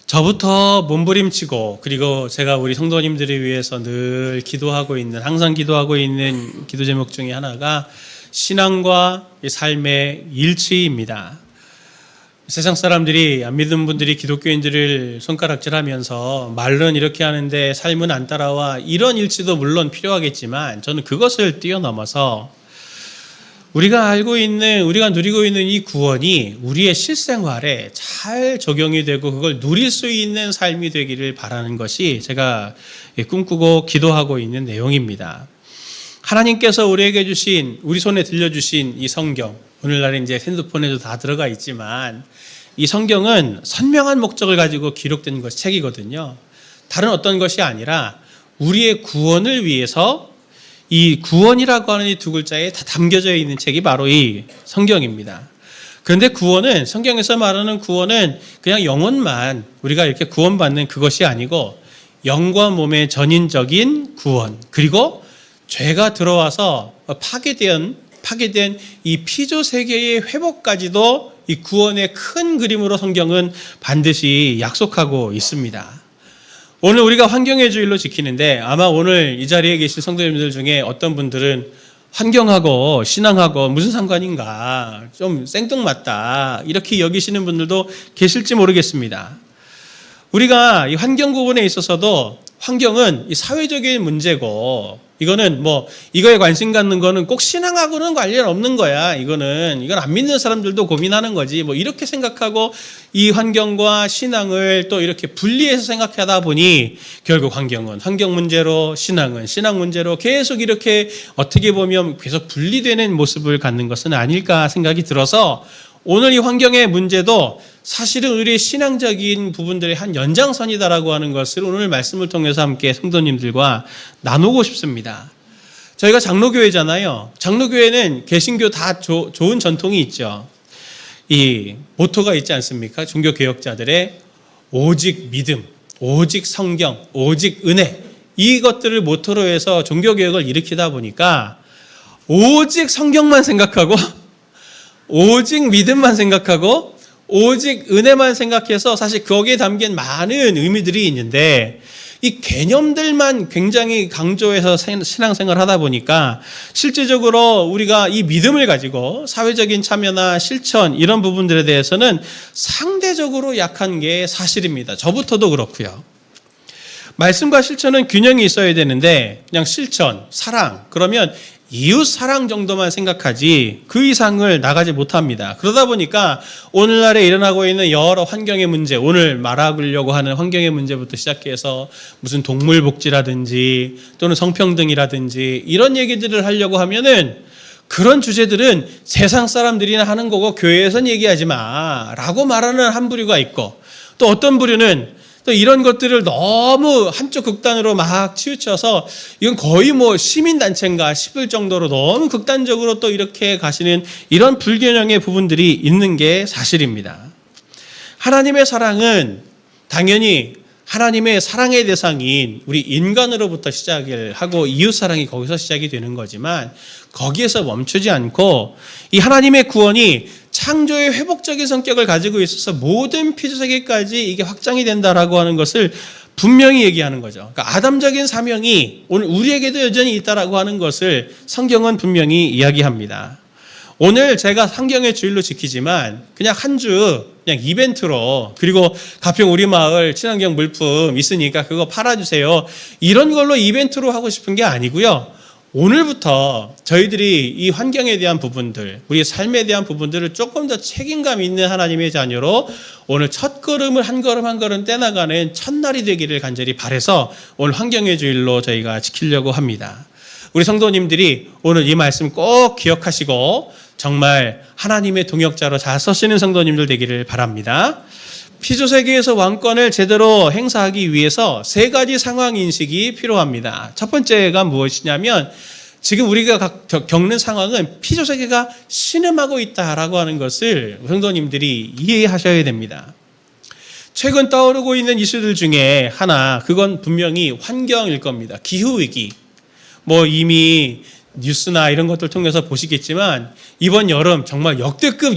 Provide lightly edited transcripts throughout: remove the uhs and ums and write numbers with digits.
저부터 몸부림치고, 그리고 제가 우리 성도님들을 위해서 늘 기도하고 있는, 항상 기도하고 있는 기도 제목 중에 하나가 신앙과 삶의 일치입니다. 세상 사람들이, 안 믿는 분들이 기독교인들을 손가락질하면서 말은 이렇게 하는데 삶은 안 따라와, 이런 일치도 물론 필요하겠지만 저는 그것을 뛰어넘어서 우리가 알고 있는, 우리가 누리고 있는 이 구원이 우리의 실생활에 잘 적용이 되고 그걸 누릴 수 있는 삶이 되기를 바라는 것이 제가 꿈꾸고 기도하고 있는 내용입니다. 하나님께서 우리에게 주신, 우리 손에 들려주신 이 성경, 오늘날 이제 핸드폰에도 다 들어가 있지만 이 성경은 선명한 목적을 가지고 기록된 책이거든요. 다른 어떤 것이 아니라 우리의 구원을 위해서, 이 구원이라고 하는 이 두 글자에 다 담겨져 있는 책이 바로 이 성경입니다. 그런데 구원은, 성경에서 말하는 구원은 그냥 영혼만 우리가 이렇게 구원받는 그것이 아니고 영과 몸의 전인적인 구원, 그리고 죄가 들어와서 파괴된 이 피조 세계의 회복까지도 이 구원의 큰 그림으로 성경은 반드시 약속하고 있습니다. 오늘 우리가 환경의 주일로 지키는데 아마 오늘 이 자리에 계신 성도님들 중에 어떤 분들은 환경하고 신앙하고 무슨 상관인가, 좀 생뚱맞다 이렇게 여기시는 분들도 계실지 모르겠습니다. 우리가 이 환경 부분에 있어서도 환경은 이 사회적인 문제고, 이거는 이거에 관심 갖는 거는 꼭 신앙하고는 관련 없는 거야. 이건 안 믿는 사람들도 고민하는 거지. 이렇게 생각하고 이 환경과 신앙을 또 이렇게 분리해서 생각하다 보니 결국 환경은 환경 문제로, 신앙은 신앙 문제로 계속 이렇게 어떻게 보면 계속 분리되는 모습을 갖는 것은 아닐까 생각이 들어서 오늘 이 환경의 문제도 사실은 우리의 신앙적인 부분들의 한 연장선이다라고 하는 것을 오늘 말씀을 통해서 함께 성도님들과 나누고 싶습니다. 저희가 장로교회잖아요. 장로교회는 개신교 다 좋은 전통이 있죠. 이 모토가 있지 않습니까? 종교개혁자들의 오직 믿음, 오직 성경, 오직 은혜, 이것들을 모토로 해서 종교개혁을 일으키다 보니까 오직 성경만 생각하고 오직 믿음만 생각하고 오직 은혜만 생각해서 사실 거기에 담긴 많은 의미들이 있는데 이 개념들만 굉장히 강조해서 신앙생활을 하다 보니까 실제적으로 우리가 이 믿음을 가지고 사회적인 참여나 실천 이런 부분들에 대해서는 상대적으로 약한 게 사실입니다. 저부터도 그렇고요. 말씀과 실천은 균형이 있어야 되는데 그냥 실천, 사랑, 그러면 이웃 사랑 정도만 생각하지 그 이상을 나가지 못합니다. 그러다 보니까 오늘날에 일어나고 있는 여러 환경의 문제, 오늘 말하려고 하는 환경의 문제부터 시작해서 무슨 동물 복지라든지 또는 성평등이라든지 이런 얘기들을 하려고 하면은 그런 주제들은 세상 사람들이나 하는 거고 교회에선 얘기하지 마 라고 말하는 한 부류가 있고, 또 어떤 부류는 또 이런 것들을 너무 한쪽 극단으로 막 치우쳐서 이건 거의 시민단체인가 싶을 정도로 너무 극단적으로 또 이렇게 가시는 이런 불균형의 부분들이 있는 게 사실입니다. 하나님의 사랑은 당연히 하나님의 사랑의 대상인 우리 인간으로부터 시작을 하고 이웃사랑이 거기서 시작이 되는 거지만 거기에서 멈추지 않고 이 하나님의 구원이 창조의 회복적인 성격을 가지고 있어서 모든 피조세계까지 이게 확장이 된다라고 하는 것을 분명히 얘기하는 거죠. 그러니까 아담적인 사명이 오늘 우리에게도 여전히 있다라고 하는 것을 성경은 분명히 이야기합니다. 오늘 제가 성경의 주일로 지키지만 그냥 한 주 그냥 이벤트로, 그리고 가평 우리 마을 친환경 물품 있으니까 그거 팔아주세요, 이런 걸로 이벤트로 하고 싶은 게 아니고요. 오늘부터 저희들이 이 환경에 대한 부분들, 우리의 삶에 대한 부분들을 조금 더 책임감 있는 하나님의 자녀로 오늘 첫 걸음을 한 걸음 한 걸음 떼나가는 첫날이 되기를 간절히 바라서 오늘 환경의 주일로 저희가 지키려고 합니다. 우리 성도님들이 오늘 이 말씀 꼭 기억하시고 정말 하나님의 동역자로 잘 서시는 성도님들 되기를 바랍니다. 피조세계에서 왕권을 제대로 행사하기 위해서 세 가지 상황 인식이 필요합니다. 첫 번째가 무엇이냐면 지금 우리가 겪는 상황은 피조세계가 신음하고 있다라고 하는 것을 성도님들이 이해하셔야 됩니다. 최근 떠오르고 있는 이슈들 중에 하나, 그건 분명히 환경일 겁니다. 기후위기. 이미 뉴스나 이런 것들 통해서 보시겠지만 이번 여름 정말 역대급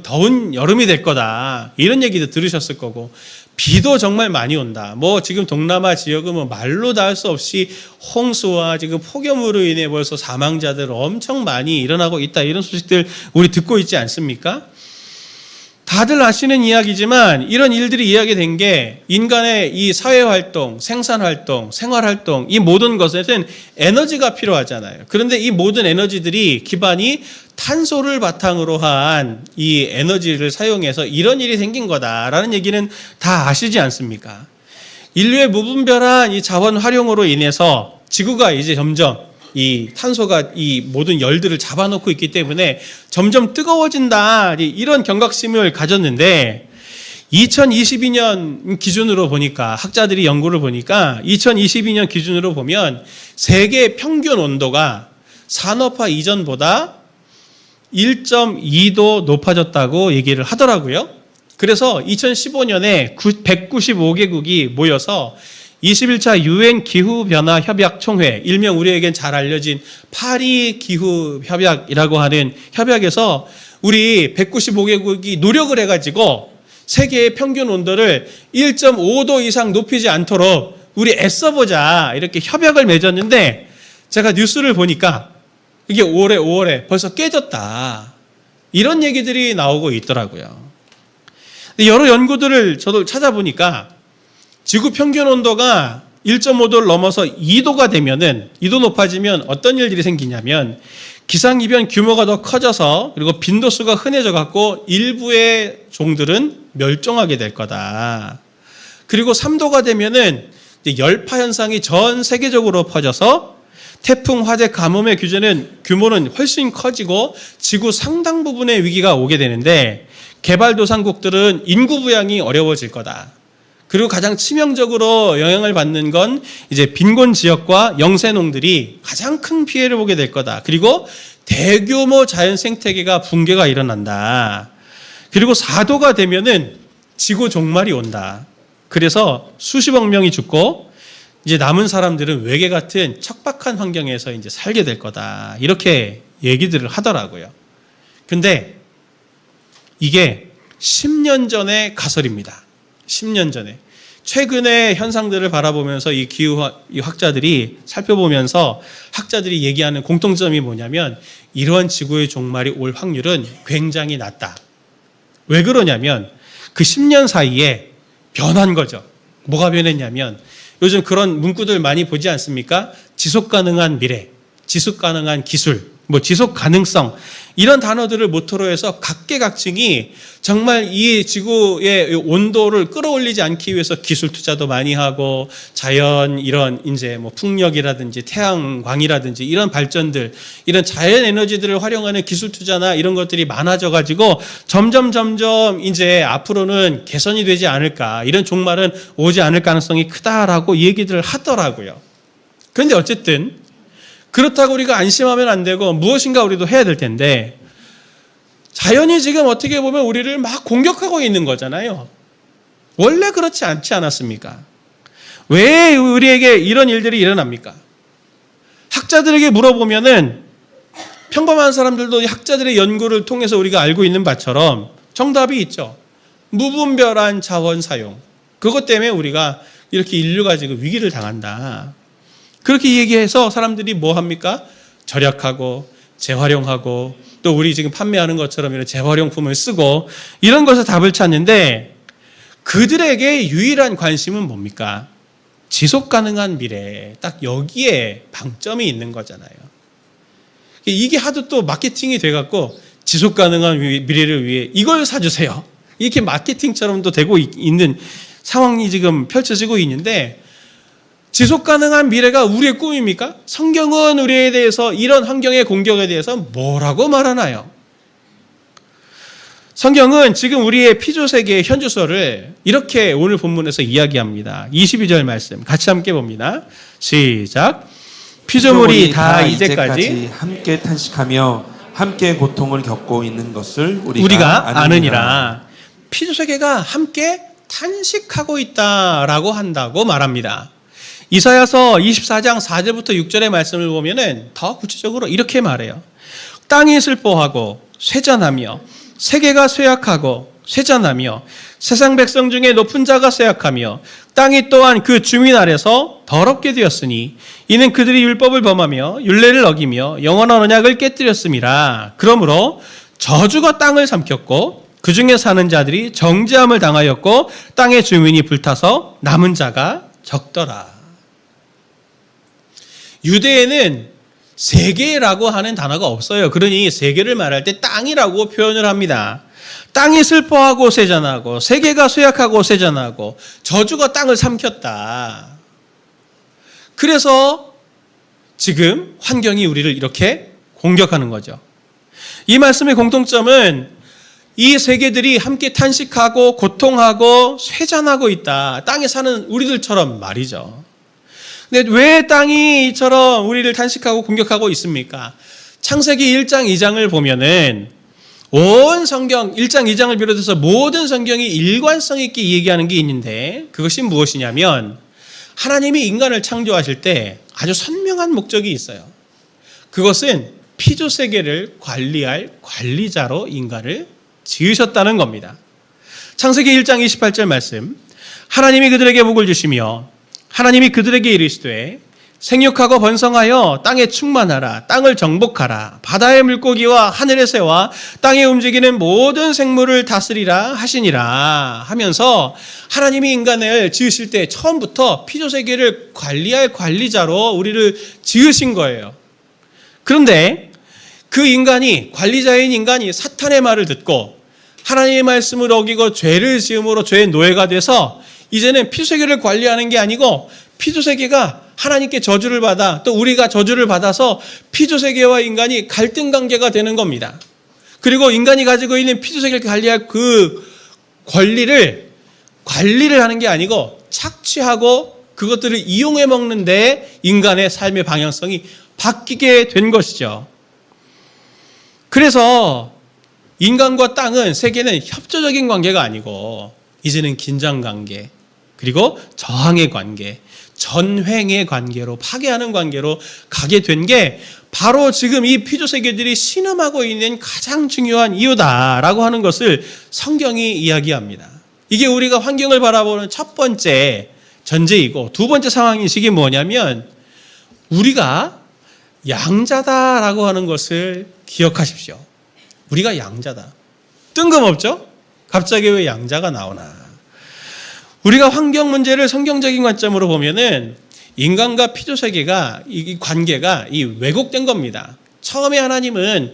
더운 여름이 될 거다, 이런 얘기도 들으셨을 거고, 비도 정말 많이 온다. 뭐 지금 동남아 지역은 뭐 말로 다 할 수 없이 홍수와 지금 폭염으로 인해 벌써 사망자들 엄청 많이 일어나고 있다. 이런 소식들 우리 듣고 있지 않습니까? 다들 아시는 이야기지만 이런 일들이 이야기된 게 인간의 이 사회활동, 생산활동, 생활활동 이 모든 것에는 에너지가 필요하잖아요. 그런데 이 모든 에너지들이 기반이 탄소를 바탕으로 한 이 에너지를 사용해서 이런 일이 생긴 거다라는 얘기는 다 아시지 않습니까? 인류의 무분별한 이 자원 활용으로 인해서 지구가 이제 점점 이 탄소가 이 모든 열들을 잡아놓고 있기 때문에 점점 뜨거워진다 이런 경각심을 가졌는데 2022년 기준으로 보니까 학자들이 연구를 보니까 2022년 기준으로 보면 세계 평균 온도가 산업화 이전보다 1.2도 높아졌다고 얘기를 하더라고요. 그래서 2015년에 195개국이 모여서 21차 유엔 기후변화 협약 총회, 일명 우리에겐 잘 알려진 파리 기후 협약이라고 하는 협약에서 우리 195개국이 노력을 해가지고 세계의 평균 온도를 1.5도 이상 높이지 않도록 우리 애써보자 이렇게 협약을 맺었는데 제가 뉴스를 보니까 이게 올해 5월에 벌써 깨졌다. 이런 얘기들이 나오고 있더라고요. 여러 연구들을 저도 찾아보니까 지구 평균 온도가 1.5도를 넘어서 2도가 되면은 2도 높아지면 어떤 일들이 생기냐면 기상이변 규모가 더 커져서 그리고 빈도수가 흔해져 갖고 일부의 종들은 멸종하게 될 거다. 그리고 3도가 되면은 이제 열파 현상이 전 세계적으로 퍼져서 태풍, 화재, 가뭄의 규모는 훨씬 커지고 지구 상당 부분의 위기가 오게 되는데 개발도상국들은 인구 부양이 어려워질 거다. 그리고 가장 치명적으로 영향을 받는 건 이제 빈곤 지역과 영세농들이 가장 큰 피해를 보게 될 거다. 그리고 대규모 자연 생태계가 붕괴가 일어난다. 그리고 4도가 되면은 지구 종말이 온다. 그래서 수십억 명이 죽고 이제 남은 사람들은 외계 같은 척박한 환경에서 이제 살게 될 거다. 이렇게 얘기들을 하더라고요. 근데 이게 10년 전의 가설입니다. 10년 전에. 최근의 현상들을 바라보면서 이 기후학자들이 살펴보면서 학자들이 얘기하는 공통점이 뭐냐면 이러한 지구의 종말이 올 확률은 굉장히 낮다. 왜 그러냐면 그 10년 사이에 변한 거죠. 뭐가 변했냐면 요즘 그런 문구들 많이 보지 않습니까? 지속 가능한 미래, 지속 가능한 기술, 지속 가능성 이런 단어들을 모토로 해서 각계각층이 정말 이 지구의 온도를 끌어올리지 않기 위해서 기술 투자도 많이 하고 자연 이런 이제 풍력이라든지 태양광이라든지 이런 발전들 이런 자연 에너지들을 활용하는 기술 투자나 이런 것들이 많아져 가지고 점점 이제 앞으로는 개선이 되지 않을까 이런 종말은 오지 않을 가능성이 크다라고 얘기들을 하더라고요. 그런데 어쨌든 그렇다고 우리가 안심하면 안 되고 무엇인가 우리도 해야 될 텐데 자연이 지금 어떻게 보면 우리를 막 공격하고 있는 거잖아요. 원래 그렇지 않지 않았습니까? 왜 우리에게 이런 일들이 일어납니까? 학자들에게 물어보면은 평범한 사람들도 학자들의 연구를 통해서 우리가 알고 있는 바처럼 정답이 있죠. 무분별한 자원 사용. 그것 때문에 우리가 이렇게 인류가 지금 위기를 당한다. 그렇게 얘기해서 사람들이 뭐 합니까? 절약하고 재활용하고 또 우리 지금 판매하는 것처럼 이런 재활용품을 쓰고 이런 것에 답을 찾는데 그들에게 유일한 관심은 뭡니까? 지속 가능한 미래. 딱 여기에 방점이 있는 거잖아요. 이게 하도 또 마케팅이 돼갖고 지속 가능한 미래를 위해 이걸 사주세요. 이렇게 마케팅처럼도 되고 있는 상황이 지금 펼쳐지고 있는데 지속 가능한 미래가 우리의 꿈입니까? 성경은 우리에 대해서 이런 환경의 공격에 대해서 뭐라고 말하나요? 성경은 지금 우리의 피조세계의 현주소를 이렇게 오늘 본문에서 이야기합니다. 22절 말씀 같이 함께 봅니다. 시작. 피조물이 다 이제까지 함께 탄식하며 함께 고통을 겪고 있는 것을 우리가 아느니라. 피조세계가 함께 탄식하고 있다라고 한다고 말합니다. 이사야서 24장 4절부터 6절의 말씀을 보면은 더 구체적으로 이렇게 말해요. 땅이 슬퍼하고 쇠잔하며 세계가 쇠약하고 쇠잔하며 세상 백성 중에 높은 자가 쇠약하며 땅이 또한 그 주민 아래서 더럽게 되었으니 이는 그들이 율법을 범하며 율례를 어기며 영원한 언약을 깨뜨렸음이라. 그러므로 저주가 땅을 삼켰고 그 중에 사는 자들이 정죄함을 당하였고 땅의 주민이 불타서 남은 자가 적더라. 유대에는 세계라고 하는 단어가 없어요. 그러니 세계를 말할 때 땅이라고 표현을 합니다. 땅이 슬퍼하고 쇠잔하고 세계가 쇠약하고 쇠잔하고 저주가 땅을 삼켰다. 그래서 지금 환경이 우리를 이렇게 공격하는 거죠. 이 말씀의 공통점은 이 세계들이 함께 탄식하고 고통하고 쇠잔하고 있다. 땅에 사는 우리들처럼 말이죠. 근데 왜 땅이 이처럼 우리를 탄식하고 공격하고 있습니까? 창세기 1장 2장을 보면은 온 성경 1장 2장을 비롯해서 모든 성경이 일관성 있게 얘기하는 게 있는데 그것이 무엇이냐면 하나님이 인간을 창조하실 때 아주 선명한 목적이 있어요. 그것은 피조세계를 관리할 관리자로 인간을 지으셨다는 겁니다. 창세기 1장 28절 말씀, 하나님이 그들에게 복을 주시며 하나님이 그들에게 이르시되 생육하고 번성하여 땅에 충만하라. 땅을 정복하라. 바다의 물고기와 하늘의 새와 땅에 움직이는 모든 생물을 다스리라 하시니라 하면서 하나님이 인간을 지으실 때 처음부터 피조세계를 관리할 관리자로 우리를 지으신 거예요. 그런데 그 인간이, 관리자인 인간이 사탄의 말을 듣고 하나님의 말씀을 어기고 죄를 지음으로 죄의 노예가 돼서 이제는 피조세계를 관리하는 게 아니고 피조세계가 하나님께 저주를 받아 또 우리가 저주를 받아서 피조세계와 인간이 갈등 관계가 되는 겁니다. 그리고 인간이 가지고 있는 피조세계를 관리할 그 권리를 관리를 하는 게 아니고 착취하고 그것들을 이용해 먹는데 인간의 삶의 방향성이 바뀌게 된 것이죠. 그래서 인간과 땅은 세계는 협조적인 관계가 아니고 이제는 긴장 관계 그리고 저항의 관계, 전횡의 관계로 파괴하는 관계로 가게 된 게 바로 지금 이 피조세계들이 신음하고 있는 가장 중요한 이유다라고 하는 것을 성경이 이야기합니다. 이게 우리가 환경을 바라보는 첫 번째 전제이고 두 번째 상황인식이 뭐냐면 우리가 양자다라고 하는 것을 기억하십시오. 우리가 양자다. 뜬금없죠? 갑자기 왜 양자가 나오나? 우리가 환경 문제를 성경적인 관점으로 보면은 인간과 피조세계가 이 관계가 왜곡된 겁니다. 처음에 하나님은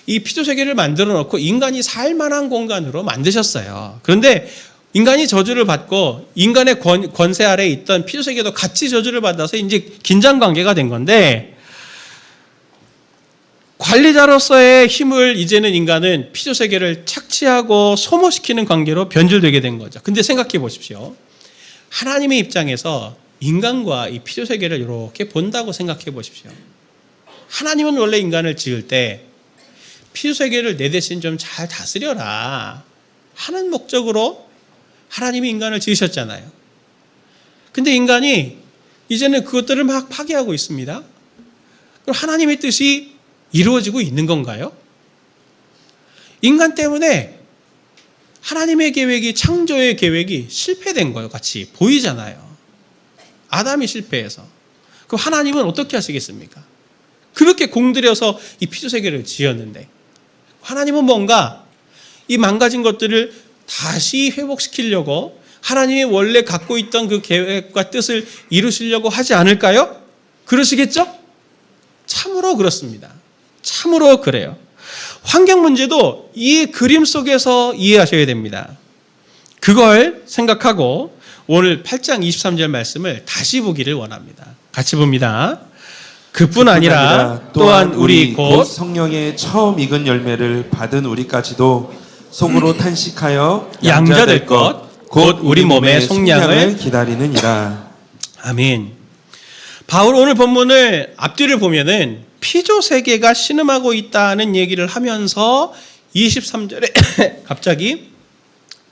이 피조세계를 만들어 놓고 인간이 살 만한 공간으로 만드셨어요. 그런데 인간이 저주를 받고 인간의 권세 아래에 있던 피조세계도 같이 저주를 받아서 이제 긴장 관계가 된 건데 관리자로서의 힘을 이제는 인간은 피조세계를 착취하고 소모시키는 관계로 변질되게 된 거죠. 근데 생각해 보십시오. 하나님의 입장에서 인간과 이 피조세계를 이렇게 본다고 생각해 보십시오. 하나님은 원래 인간을 지을 때 피조세계를 내 대신 좀 잘 다스려라 하는 목적으로 하나님이 인간을 지으셨잖아요. 근데 인간이 이제는 그것들을 막 파괴하고 있습니다. 그럼 하나님의 뜻이 이루어지고 있는 건가요? 인간 때문에 하나님의 계획이, 창조의 계획이 실패된 거예요. 같이 보이잖아요. 아담이 실패해서. 그럼 하나님은 어떻게 하시겠습니까? 그렇게 공들여서 이 피조세계를 지었는데 하나님은 뭔가 이 망가진 것들을 다시 회복시키려고 하나님이 원래 갖고 있던 그 계획과 뜻을 이루시려고 하지 않을까요? 그러시겠죠? 참으로 그렇습니다. 참으로 그래요. 환경 문제도 이 그림 속에서 이해하셔야 됩니다. 그걸 생각하고 오늘 8장 23절 말씀을 다시 보기를 원합니다. 같이 봅니다. 그뿐 아니라 또한 우리 곧 성령의 처음 익은 열매를 받은 우리까지도 속으로 탄식하여 양자 될 것 곧 우리 몸의 속량을 기다리느니라. 아멘. 바울 오늘 본문을 앞뒤를 보면은 피조세계가 신음하고 있다는 얘기를 하면서 23절에 갑자기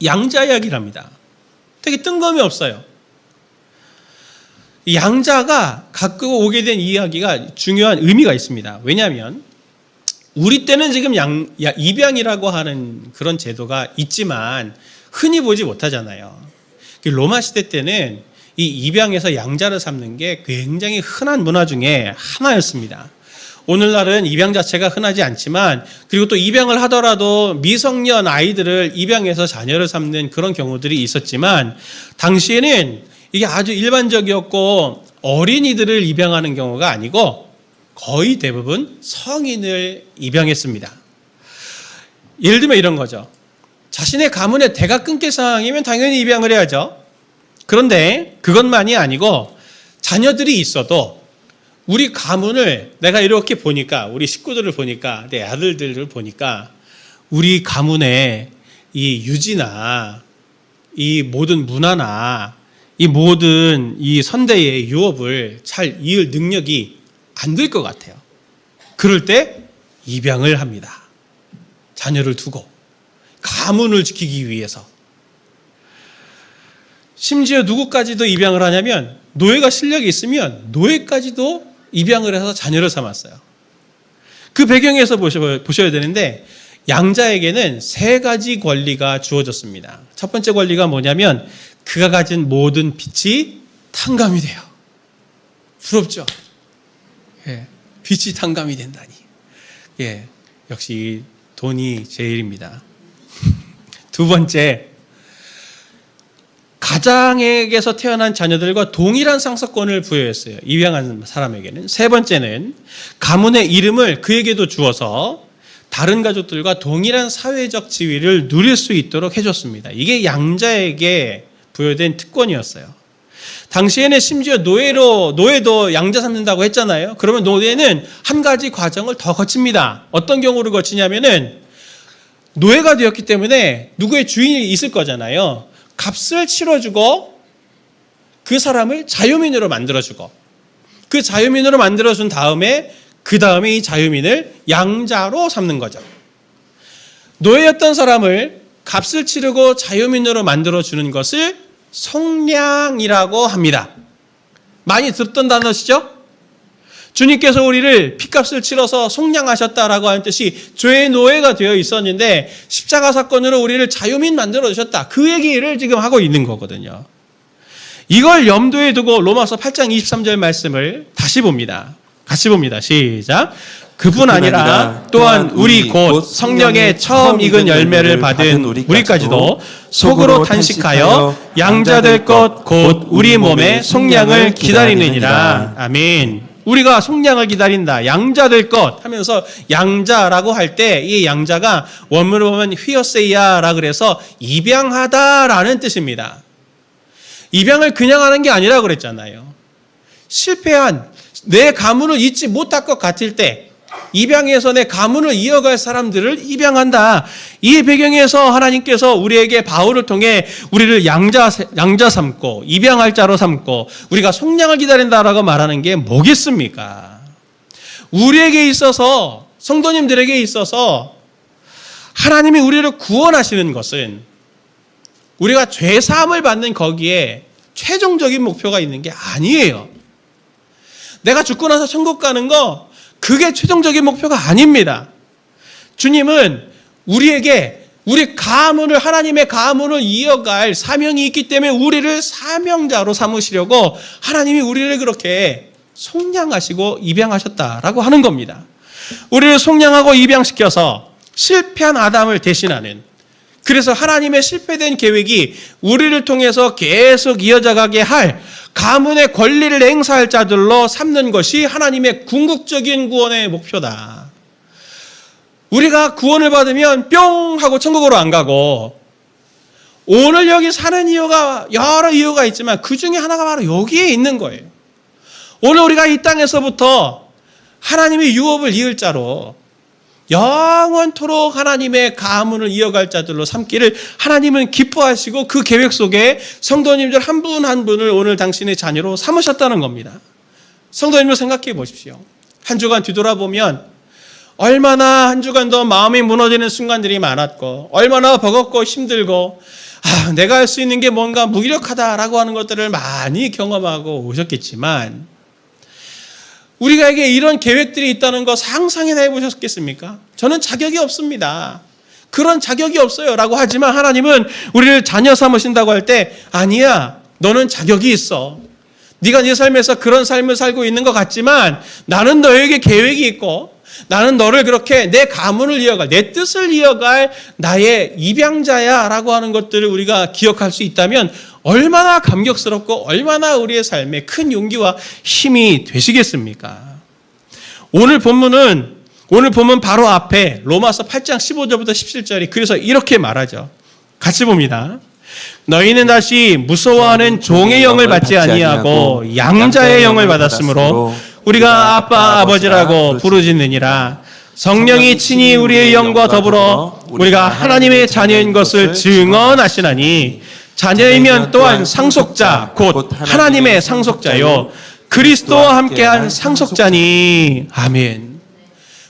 양자 이야기를 합니다. 되게 뜬금이 없어요. 양자가 갖고 오게 된 이야기가 중요한 의미가 있습니다. 왜냐하면 우리 때는 지금 입양이라고 하는 그런 제도가 있지만 흔히 보지 못하잖아요. 로마 시대 때는 이 입양에서 양자를 삼는 게 굉장히 흔한 문화 중에 하나였습니다. 오늘날은 입양 자체가 흔하지 않지만, 그리고 또 입양을 하더라도 미성년 아이들을 입양해서 자녀를 삼는 그런 경우들이 있었지만, 당시에는 이게 아주 일반적이었고 어린이들을 입양하는 경우가 아니고 거의 대부분 성인을 입양했습니다. 예를 들면 이런 거죠. 자신의 가문의 대가 끊길 상황이면 당연히 입양을 해야죠. 그런데 그것만이 아니고 자녀들이 있어도 우리 가문을 내가 이렇게 보니까, 우리 식구들을 보니까, 내 아들들을 보니까 우리 가문의 이 유지나 이 모든 문화나 이 모든 이 선대의 유업을 잘 이을 능력이 안 될 것 같아요. 그럴 때 입양을 합니다. 자녀를 두고 가문을 지키기 위해서. 심지어 누구까지도 입양을 하냐면 노예가 실력이 있으면 노예까지도 입양을 해서 자녀를 삼았어요. 그 배경에서 보셔야 되는데, 양자에게는 3가지 권리가 주어졌습니다. 첫 번째 권리가 뭐냐면 그가 가진 모든 빚이 탕감이 돼요. 부럽죠? 예, 빚이 탕감이 된다니. 예, 역시 돈이 제일입니다. 두 번째, 가장에게서 태어난 자녀들과 동일한 상속권을 부여했어요. 입양한 사람에게는. 세 번째는 가문의 이름을 그에게도 주어서 다른 가족들과 동일한 사회적 지위를 누릴 수 있도록 해줬습니다. 이게 양자에게 부여된 특권이었어요. 당시에는 심지어 노예도 양자 삼는다고 했잖아요. 그러면 노예는 한 가지 과정을 더 거칩니다. 어떤 경우를 거치냐면은 노예가 되었기 때문에 누구의 주인이 있을 거잖아요. 값을 치러주고 그 사람을 자유민으로 만들어주고, 그 자유민으로 만들어준 다음에 그 다음에 이 자유민을 양자로 삼는 거죠. 노예였던 사람을 값을 치르고 자유민으로 만들어주는 것을 속량이라고 합니다. 많이 듣던 단어시죠? 주님께서 우리를 피값을 치러서 속량하셨다라고 하는 뜻이 죄의 노예가 되어 있었는데 십자가 사건으로 우리를 자유민 만들어주셨다. 그 얘기를 지금 하고 있는 거거든요. 이걸 염두에 두고 로마서 8장 23절 말씀을 다시 봅니다. 같이 봅니다. 시작. 그뿐 아니라 또한 우리 곧 성령의 처음 익은 열매를 받은 우리까지도 속으로 탄식하여 양자될 것 곧 우리 몸의 속량을 기다리느니라. 아멘. 우리가 속량을 기다린다. 양자될 것 하면서 양자라고 할 때 이 양자가 원문으로 보면 휘어세이아라 그래서 입양하다라는 뜻입니다. 입양을 그냥 하는 게 아니라 그랬잖아요. 실패한 내 가문을 잇지 못할 것 같을 때 입양해서 내 가문을 이어갈 사람들을 입양한다. 이 배경에서 하나님께서 우리에게 바울을 통해 우리를 양자 삼고 입양할 자로 삼고 우리가 속량을 기다린다라고 말하는 게 뭐겠습니까? 우리에게 있어서, 성도님들에게 있어서 하나님이 우리를 구원하시는 것은 우리가 죄사함을 받는 거기에 최종적인 목표가 있는 게 아니에요. 내가 죽고 나서 천국 가는 거 그게 최종적인 목표가 아닙니다. 주님은 우리에게 우리 가문을, 하나님의 가문을 이어갈 사명이 있기 때문에 우리를 사명자로 삼으시려고 하나님이 우리를 그렇게 속량하시고 입양하셨다라고 하는 겁니다. 우리를 속량하고 입양시켜서 실패한 아담을 대신하는, 그래서 하나님의 실패된 계획이 우리를 통해서 계속 이어져가게 할 가문의 권리를 행사할 자들로 삼는 것이 하나님의 궁극적인 구원의 목표다. 우리가 구원을 받으면 뿅 하고 천국으로 안 가고, 오늘 여기 사는 이유가 여러 이유가 있지만 그 중에 하나가 바로 여기에 있는 거예요. 오늘 우리가 이 땅에서부터 하나님의 유업을 이을 자로 영원토록 하나님의 가문을 이어갈 자들로 삼기를 하나님은 기뻐하시고 그 계획 속에 성도님들 한 분 한 분을 오늘 당신의 자녀로 삼으셨다는 겁니다. 성도님들 생각해 보십시오. 한 주간 뒤돌아보면 얼마나 한 주간도 마음이 무너지는 순간들이 많았고, 얼마나 버겁고 힘들고, 내가 할 수 있는 게 뭔가 무기력하다라고 하는 것들을 많이 경험하고 오셨겠지만, 우리가에게 이런 계획들이 있다는 거 상상이나 해보셨겠습니까? 저는 자격이 없습니다. 그런 자격이 없어요. 라고 하지만 하나님은 우리를 자녀 삼으신다고 할 때 아니야. 너는 자격이 있어. 네가 네 삶에서 그런 삶을 살고 있는 것 같지만 나는 너에게 계획이 있고 나는 너를 그렇게 내 가문을 이어갈, 내 뜻을 이어갈 나의 입양자야 라고 하는 것들을 우리가 기억할 수 있다면 얼마나 감격스럽고 얼마나 우리의 삶에 큰 용기와 힘이 되시겠습니까? 오늘 본문 바로 앞에 로마서 8장 15절부터 17절이 그래서 이렇게 말하죠. 같이 봅니다. 너희는 다시 무서워하는 종의 영을 받지 아니하고 양자의 영을 받았으므로 우리가 아빠 아버지라고 부르짖느니라. 성령이 친히 우리의 영과 더불어 우리가 하나님의 자녀인 것을 증언하시나니 자녀이면 또한 상속자 곧 하나님의 상속자요 그리스도와 함께한 상속자니. 아멘.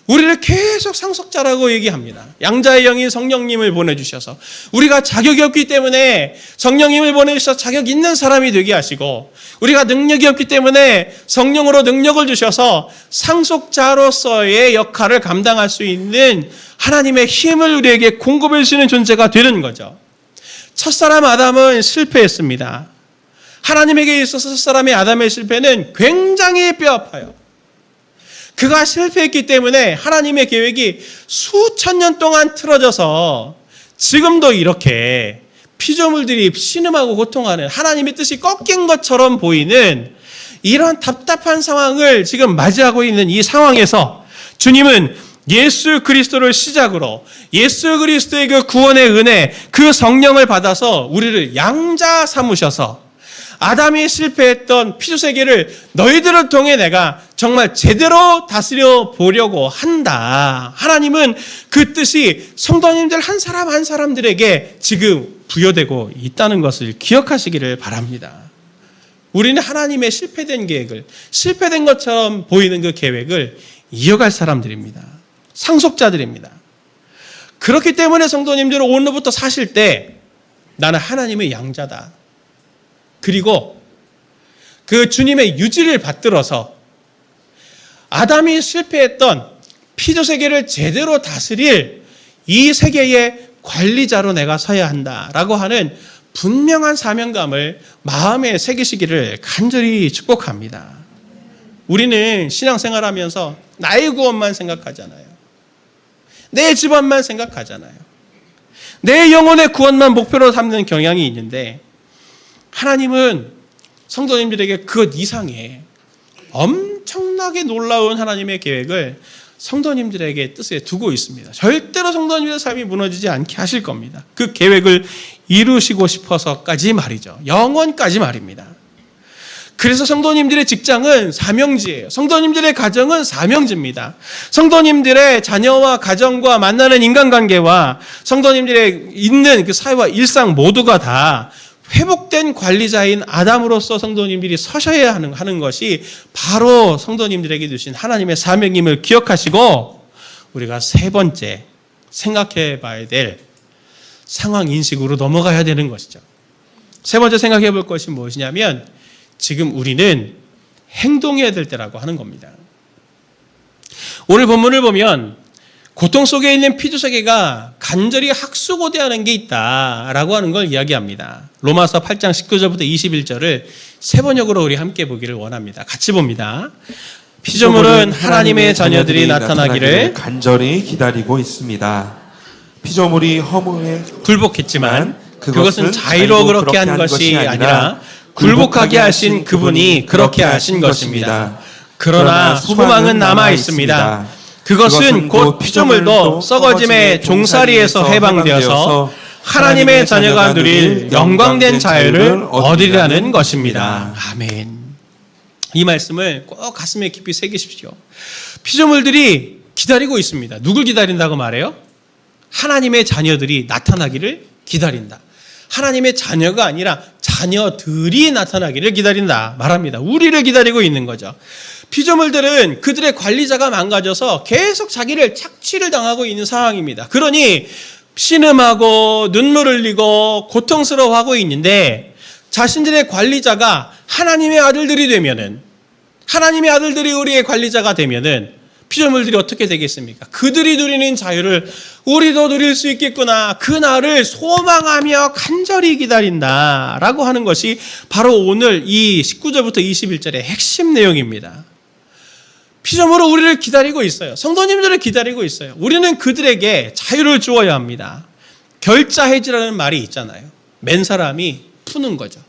우리를 계속 상속자라고 얘기합니다. 양자의 영인 성령님을 보내주셔서 우리가 자격이 없기 때문에 성령님을 보내주셔서 자격 있는 사람이 되게 하시고 우리가 능력이 없기 때문에 성령으로 능력을 주셔서 상속자로서의 역할을 감당할 수 있는 하나님의 힘을 우리에게 공급해 주시는 존재가 되는 거죠. 첫사람 아담은 실패했습니다. 하나님에게 있어서 첫사람의 아담의 실패는 굉장히 뼈아파요. 그가 실패했기 때문에 하나님의 계획이 수천 년 동안 틀어져서 지금도 이렇게 피조물들이 신음하고 고통하는 하나님의 뜻이 꺾인 것처럼 보이는 이런 답답한 상황을 지금 맞이하고 있는 이 상황에서 주님은 예수 그리스도를 시작으로 예수 그리스도의 그 구원의 은혜, 그 성령을 받아서 우리를 양자 삼으셔서 아담이 실패했던 피조세계를 너희들을 통해 내가 정말 제대로 다스려 보려고 한다. 하나님은 그 뜻이 성도님들 한 사람 한 사람들에게 지금 부여되고 있다는 것을 기억하시기를 바랍니다. 우리는 하나님의 실패된 계획을, 실패된 것처럼 보이는 그 계획을 이어갈 사람들입니다. 상속자들입니다. 그렇기 때문에 성도님들은 오늘부터 사실 때 나는 하나님의 양자다. 그리고 그 주님의 유지를 받들어서 아담이 실패했던 피조세계를 제대로 다스릴 이 세계의 관리자로 내가 서야 한다라고 하는 분명한 사명감을 마음에 새기시기를 간절히 축복합니다. 우리는 신앙생활하면서 나의 구원만 생각하잖아요. 내 집안만 생각하잖아요. 내 영혼의 구원만 목표로 삼는 경향이 있는데 하나님은 성도님들에게 그 이상의 엄청나게 놀라운 하나님의 계획을 성도님들에게 뜻에 두고 있습니다. 절대로 성도님들의 삶이 무너지지 않게 하실 겁니다. 그 계획을 이루시고 싶어서까지 말이죠. 영원까지 말입니다. 그래서 성도님들의 직장은 사명지예요. 성도님들의 가정은 사명지입니다. 성도님들의 자녀와 가정과 만나는 인간관계와 성도님들의 있는 그 사회와 일상 모두가 다 회복된 관리자인 아담으로서 성도님들이 서셔야 하는 것이 바로 성도님들에게 주신 하나님의 사명임을 기억하시고 우리가 세 번째 생각해 봐야 될 상황 인식으로 넘어가야 되는 것이죠. 세 번째 생각해 볼 것이 무엇이냐면 지금 우리는 행동해야 될 때라고 하는 겁니다. 오늘 본문을 보면 고통 속에 있는 피조세계가 간절히 학수고대하는 게 있다라고 하는 걸 이야기합니다. 로마서 8장 19절부터 21절을 세 번역으로 우리 함께 보기를 원합니다. 같이 봅니다. 피조물은 하나님의 자녀들이 나타나기를 간절히 기다리고 있습니다. 피조물이 허무에 굴복했지만 그것은 자의로 그렇게 한 것이 아니라 굴복하게 하신 그분이 그렇게 하신 것입니다. 그러나 소망은 남아 있습니다. 그것은 곧 피조물도 썩어짐의 종살이에서 해방되어서 하나님의 자녀가 누릴 영광된 자유를 얻으리라는 것입니다. 아멘. 이 말씀을 꼭 가슴에 깊이 새기십시오. 피조물들이 기다리고 있습니다. 누굴 기다린다고 말해요? 하나님의 자녀들이 나타나기를 기다린다. 하나님의 자녀가 아니라 자녀들이 나타나기를 기다린다 말합니다. 우리를 기다리고 있는 거죠. 피조물들은 그들의 관리자가 망가져서 계속 자기를 착취를 당하고 있는 상황입니다. 그러니 신음하고 눈물 흘리고 고통스러워하고 있는데 자신들의 관리자가 하나님의 아들들이 되면은, 하나님의 아들들이 우리의 관리자가 되면은 피조물들이 어떻게 되겠습니까? 그들이 누리는 자유를 우리도 누릴 수 있겠구나. 그날을 소망하며 간절히 기다린다라고 하는 것이 바로 오늘 이 19절부터 21절의 핵심 내용입니다. 피조물은 우리를 기다리고 있어요. 성도님들을 기다리고 있어요. 우리는 그들에게 자유를 주어야 합니다. 결자해지라는 말이 있잖아요. 맨 사람이 푸는 거죠.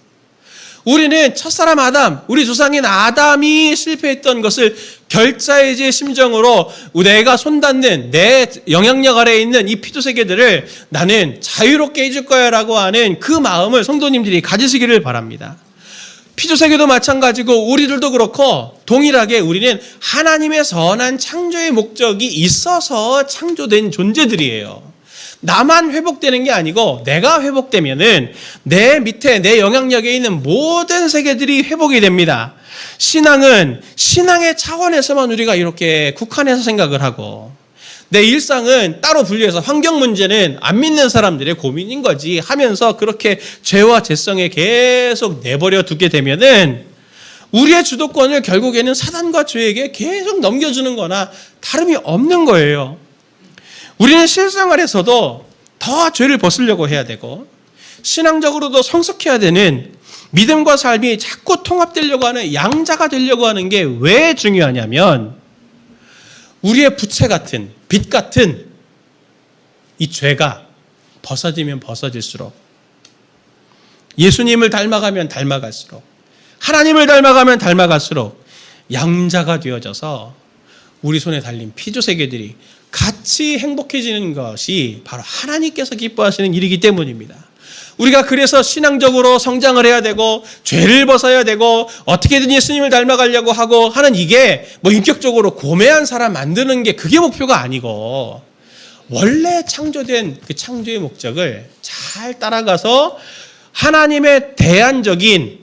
우리는 첫사람 아담, 우리 조상인 아담이 실패했던 것을 결자해지의 심정으로 내가 손닿는 내 영향력 아래에 있는 이 피조세계들을 나는 자유롭게 해줄 거야 라고 하는 그 마음을 성도님들이 가지시기를 바랍니다. 피조세계도 마찬가지고 우리들도 그렇고 동일하게 우리는 하나님의 선한 창조의 목적이 있어서 창조된 존재들이에요. 나만 회복되는 게 아니고 내가 회복되면은 내 밑에 내 영향력에 있는 모든 세계들이 회복이 됩니다. 신앙은 신앙의 차원에서만 우리가 이렇게 국한해서 생각을 하고 내 일상은 따로 분리해서 환경 문제는 안 믿는 사람들의 고민인 거지 하면서 그렇게 죄와 죄성에 계속 내버려 두게 되면은 우리의 주도권을 결국에는 사단과 죄에게 계속 넘겨주는 거나 다름이 없는 거예요. 우리는 실생활에서도 더 죄를 벗으려고 해야 되고 신앙적으로도 성숙해야 되는 믿음과 삶이 자꾸 통합되려고 하는 양자가 되려고 하는 게 왜 중요하냐면 우리의 부채 같은 빚 같은 이 죄가 벗어지면 벗어질수록 예수님을 닮아가면 닮아갈수록 하나님을 닮아가면 닮아갈수록 양자가 되어져서 우리 손에 달린 피조세계들이 같이 행복해지는 것이 바로 하나님께서 기뻐하시는 일이기 때문입니다. 우리가 그래서 신앙적으로 성장을 해야 되고 죄를 벗어야 되고 어떻게든 예수님을 닮아가려고 하고 하는 이게 뭐 인격적으로 고매한 사람 만드는 게 그게 목표가 아니고 원래 창조된 그 창조의 목적을 잘 따라가서 하나님의 대안적인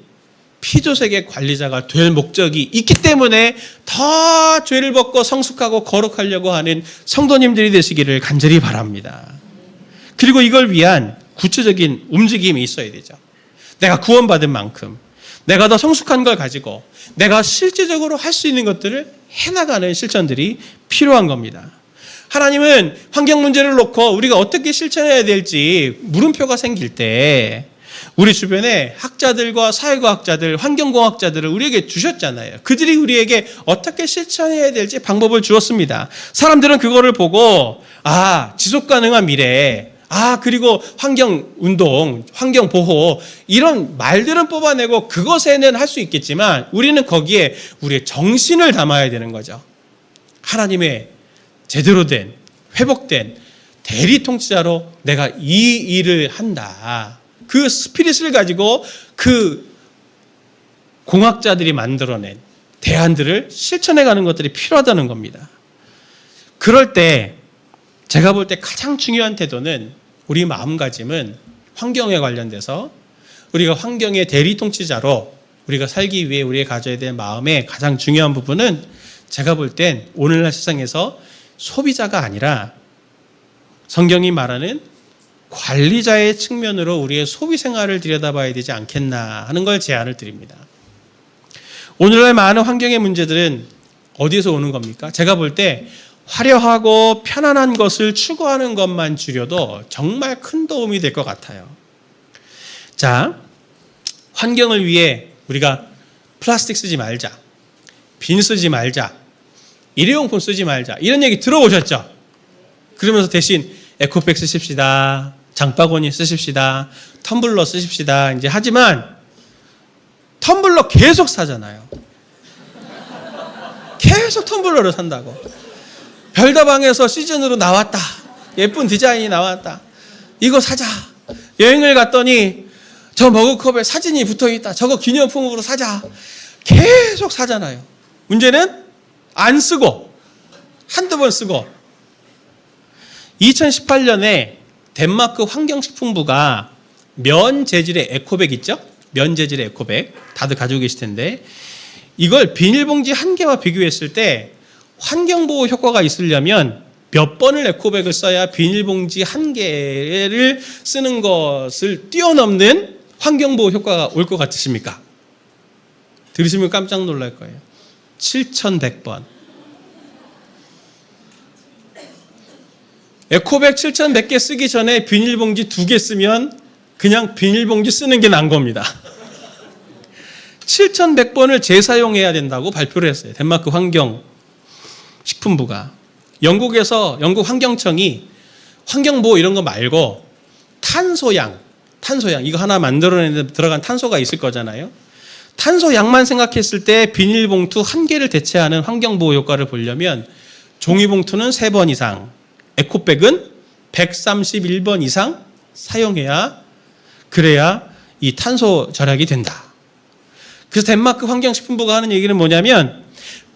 피조세계 관리자가 될 목적이 있기 때문에 더 죄를 벗고 성숙하고 거룩하려고 하는 성도님들이 되시기를 간절히 바랍니다. 그리고 이걸 위한 구체적인 움직임이 있어야 되죠. 내가 구원받은 만큼 내가 더 성숙한 걸 가지고 내가 실제적으로 할 수 있는 것들을 해나가는 실천들이 필요한 겁니다. 하나님은 환경 문제를 놓고 우리가 어떻게 실천해야 될지 물음표가 생길 때 우리 주변에 학자들과 사회과학자들, 환경공학자들을 우리에게 주셨잖아요. 그들이 우리에게 어떻게 실천해야 될지 방법을 주었습니다. 사람들은 그거를 보고 지속가능한 미래, 그리고 환경운동, 환경보호 이런 말들은 뽑아내고 그것에는 할 수 있겠지만 우리는 거기에 우리의 정신을 담아야 되는 거죠. 하나님의 제대로 된, 회복된 대리통치자로 내가 이 일을 한다. 그 스피릿을 가지고 그 공학자들이 만들어낸 대안들을 실천해가는 것들이 필요하다는 겁니다. 그럴 때 제가 볼 때 가장 중요한 태도는 우리 마음가짐은 환경에 관련돼서 우리가 환경의 대리통치자로 우리가 살기 위해 우리가 가져야 될 마음의 가장 중요한 부분은 제가 볼 땐 오늘날 세상에서 소비자가 아니라 성경이 말하는 관리자의 측면으로 우리의 소비 생활을 들여다봐야 되지 않겠나 하는 걸 제안을 드립니다. 오늘날 많은 환경의 문제들은 어디에서 오는 겁니까? 제가 볼 때 화려하고 편안한 것을 추구하는 것만 줄여도 정말 큰 도움이 될 것 같아요. 자, 환경을 위해 우리가 플라스틱 쓰지 말자, 빈 쓰지 말자, 일회용품 쓰지 말자 이런 얘기 들어보셨죠? 그러면서 대신 에코백 쓰십시다, 장바구니 쓰십시다, 텀블러 쓰십시다 이제 하지만 텀블러 계속 사잖아요. 계속 텀블러를 산다고. 별다방에서 시즌으로 나왔다. 예쁜 디자인이 나왔다. 이거 사자. 여행을 갔더니 저 머그컵에 사진이 붙어있다. 저거 기념품으로 사자. 계속 사잖아요. 문제는 안 쓰고 한두 번 쓰고 2018년에 덴마크 환경식품부가 면 재질의 에코백 있죠? 면 재질의 에코백 다들 가지고 계실 텐데 이걸 비닐봉지 한 개와 비교했을 때 환경보호 효과가 있으려면 몇 번을 에코백을 써야 비닐봉지 한 개를 쓰는 것을 뛰어넘는 환경보호 효과가 올 것 같으십니까? 들으시면 깜짝 놀랄 거예요. 7,100번. 에코백 7,100개 쓰기 전에 비닐봉지 2개 쓰면 그냥 비닐봉지 쓰는 게 나은 겁니다. 7,100번을 재사용해야 된다고 발표를 했어요. 덴마크 환경식품부가. 영국 환경청이 환경보호 이런 거 말고 탄소양 이거 하나 만들어내는데 들어간 탄소가 있을 거잖아요. 탄소양만 생각했을 때 비닐봉투 1개를 대체하는 환경보호 효과를 보려면 종이봉투는 3번 이상, 에코백은 131번 이상 그래야 이 탄소 절약이 된다. 그래서 덴마크 환경식품부가 하는 얘기는 뭐냐면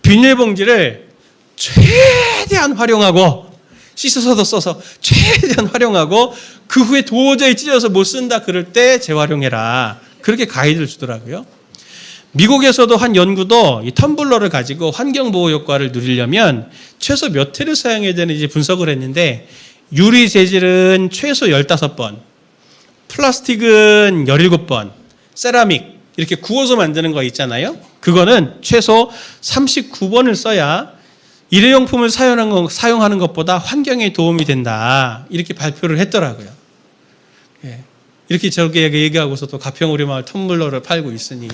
비닐봉지를 최대한 활용하고 씻어서도 써서 최대한 활용하고 그 후에 도저히 찢어서 못 쓴다 그럴 때 재활용해라. 그렇게 가이드를 주더라고요. 미국에서도 한 연구도 이 텀블러를 가지고 환경보호 효과를 누리려면 최소 몇 회를 사용해야 되는지 분석을 했는데 유리 재질은 최소 15번, 플라스틱은 17번, 세라믹 이렇게 구워서 만드는 거 있잖아요. 그거는 최소 39번을 써야 일회용품을 사용하는 것보다 환경에 도움이 된다. 이렇게 발표를 했더라고요. 예. 이렇게 저렇게 얘기하고서 또 가평우리마을 텀블러를 팔고 있으니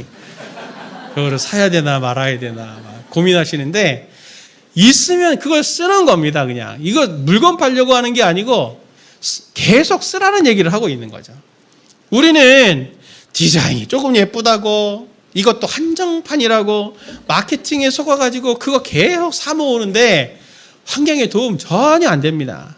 그거를 사야 되나 말아야 되나 고민하시는데 있으면 그걸 쓰는 겁니다. 그냥 이거 물건 팔려고 하는 게 아니고 계속 쓰라는 얘기를 하고 있는 거죠. 우리는 디자인이 조금 예쁘다고 이것도 한정판이라고 마케팅에 속아가지고 그거 계속 사 모으는데 환경에 도움 전혀 안 됩니다.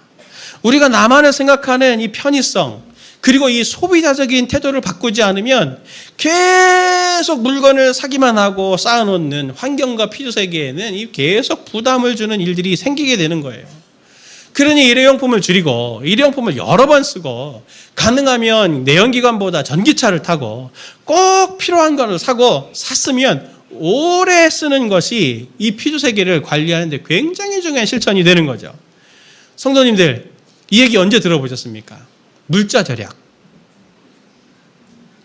우리가 나만을 생각하는 이 편의성 그리고 이 소비자적인 태도를 바꾸지 않으면 계속 물건을 사기만 하고 쌓아놓는 환경과 피조세계에는 이 계속 부담을 주는 일들이 생기게 되는 거예요. 그러니 일회용품을 줄이고 일회용품을 여러 번 쓰고 가능하면 내연기관보다 전기차를 타고 꼭 필요한 걸 사고 샀으면 오래 쓰는 것이 이 피조세계를 관리하는 데 굉장히 중요한 실천이 되는 거죠. 성도님들 이 얘기 언제 들어보셨습니까? 물자 절약.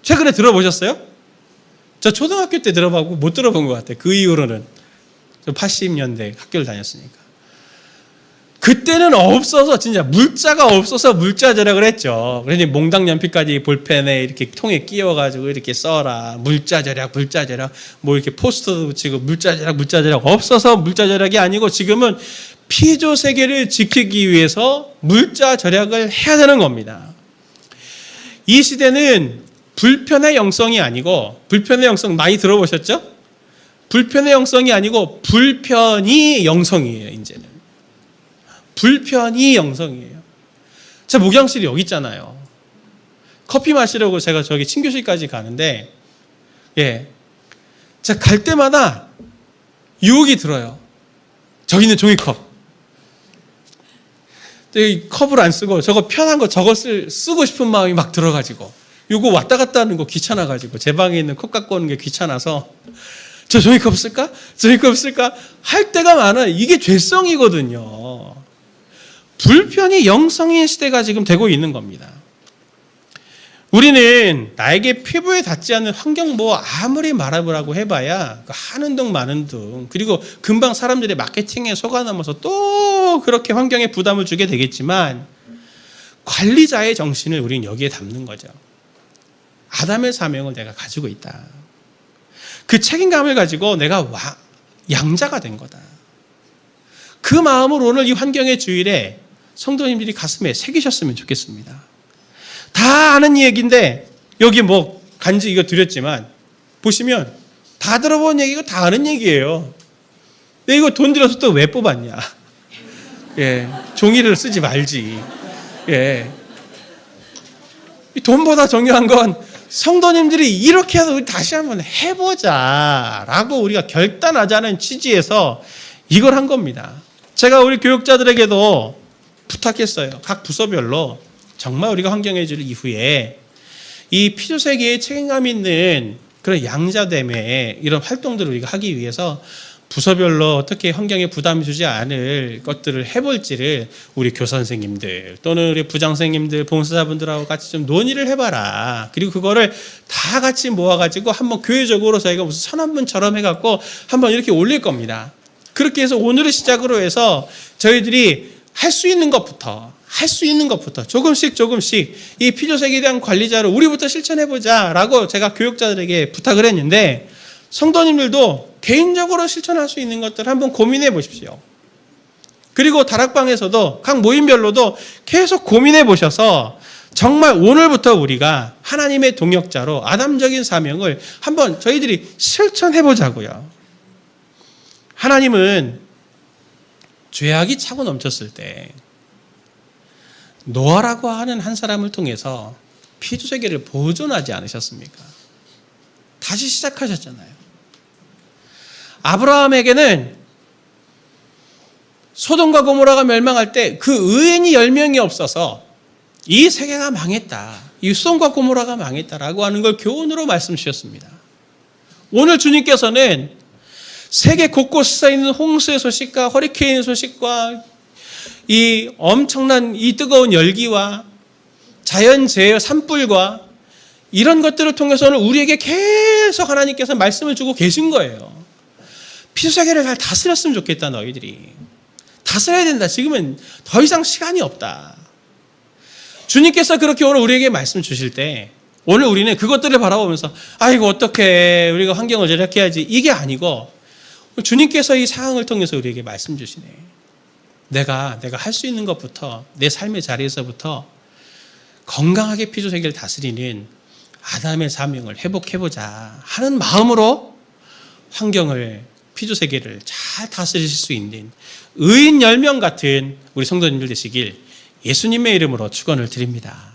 최근에 들어보셨어요? 저 초등학교 때 들어보고 못 들어본 것 같아요. 그 이후로는. 저 80년대 학교를 다녔으니까. 그때는 없어서 진짜 물자가 없어서 물자 절약을 했죠. 그래서 몽당 연필까지 볼펜에 이렇게 통에 끼워가지고 이렇게 써라. 물자 절약 뭐 이렇게 포스터도 붙이고 물자 절약 없어서 물자 절약이 아니고 지금은 피조 세계를 지키기 위해서 물자 절약을 해야 되는 겁니다. 이 시대는 불편의 영성이 아니고 불편의 영성 많이 들어보셨죠? 불편의 영성이 아니고 불편이 영성이에요. 이제는. 불편이 영성이에요. 제 목양실이 여기 있잖아요. 커피 마시려고 제가 저기 친교실까지 가는데, 예. 제가 갈 때마다 유혹이 들어요. 저기는 종이컵. 이 컵을 안 쓰고 저거 편한 거 저거 쓰고 싶은 마음이 막 들어가지고, 요거 왔다 갔다 하는 거 귀찮아가지고, 제 방에 있는 컵 갖고 오는 게 귀찮아서, 저 종이컵 쓸까? 할 때가 많아요. 이게 죄성이거든요. 불편이 영성인 시대가 지금 되고 있는 겁니다. 우리는 나에게 피부에 닿지 않는 환경보호 아무리 말하라고 해봐야 하는 둥 마는 둥 그리고 금방 사람들의 마케팅에 속아넘어서 또 그렇게 환경에 부담을 주게 되겠지만 관리자의 정신을 우리는 여기에 담는 거죠. 아담의 사명을 내가 가지고 있다. 그 책임감을 가지고 내가 양자가 된 거다. 그 마음으로 오늘 이 환경의 주일에 성도님들이 가슴에 새기셨으면 좋겠습니다. 다 아는 얘기인데 여기 뭐 간지 이거 드렸지만 보시면 다 들어본 얘기고 다 아는 얘기예요. 근데 이거 돈 들여서 또 왜 뽑았냐? 예, 종이를 쓰지 말지. 예, 이 돈보다 중요한 건 성도님들이 이렇게 해서 우리 다시 한번 해보자라고 우리가 결단하자는 취지에서 이걸 한 겁니다. 제가 우리 교육자들에게도 부탁했어요. 각 부서별로 정말 우리가 환경의 주일 이후에 이 피조세계에 책임감 있는 그런 양자됨의 이런 활동들을 우리가 하기 위해서 부서별로 어떻게 환경에 부담 주지 않을 것들을 해볼지를 우리 교사 선생님들 또는 우리 부장 선생님들, 봉사자분들하고 같이 좀 논의를 해봐라. 그리고 그거를 다 같이 모아가지고 한번 교회적으로 저희가 무슨 선언문처럼 해갖고 한번 이렇게 올릴 겁니다. 그렇게 해서 오늘을 시작으로 해서 저희들이 할 수 있는 것부터 할 수 있는 것부터 조금씩 이 피조세계에 대한 관리자로 우리부터 실천해보자라고 제가 교육자들에게 부탁을 했는데 성도님들도 개인적으로 실천할 수 있는 것들 한번 고민해 보십시오. 그리고 다락방에서도 각 모임별로도 계속 고민해 보셔서 정말 오늘부터 우리가 하나님의 동역자로 아담적인 사명을 한번 저희들이 실천해 보자고요. 하나님은 죄악이 차고 넘쳤을 때 노아라고 하는 한 사람을 통해서 피조세계를 보존하지 않으셨습니까? 다시 시작하셨잖아요. 아브라함에게는 소돔과 고모라가 멸망할 때 그 의인이 10명이 없어서 이 세계가 망했다. 이 소돔과 고모라가 망했다라고 하는 걸 교훈으로 말씀 주셨습니다. 오늘 주님께서는 세계 곳곳에 있는 홍수의 소식과 허리케인의 소식과 이 엄청난 이 뜨거운 열기와 자연재해 산불과 이런 것들을 통해서는 우리에게 계속 하나님께서 말씀을 주고 계신 거예요. 피조세계를 잘 다스렸으면 좋겠다. 너희들이 다스려야 된다. 지금은 더 이상 시간이 없다. 주님께서 그렇게 오늘 우리에게 말씀 주실 때 오늘 우리는 그것들을 바라보면서 아이고 어떻게 우리가 환경을 저렇게 해야지 이게 아니고 주님께서 이 상황을 통해서 우리에게 말씀 주시네. 내가 할 수 있는 것부터 내 삶의 자리에서부터 건강하게 피조세계를 다스리는 아담의 사명을 회복해보자 하는 마음으로 환경을 피조세계를 잘 다스리실 수 있는 의인 10명 같은 우리 성도님들 되시길 예수님의 이름으로 축원을 드립니다.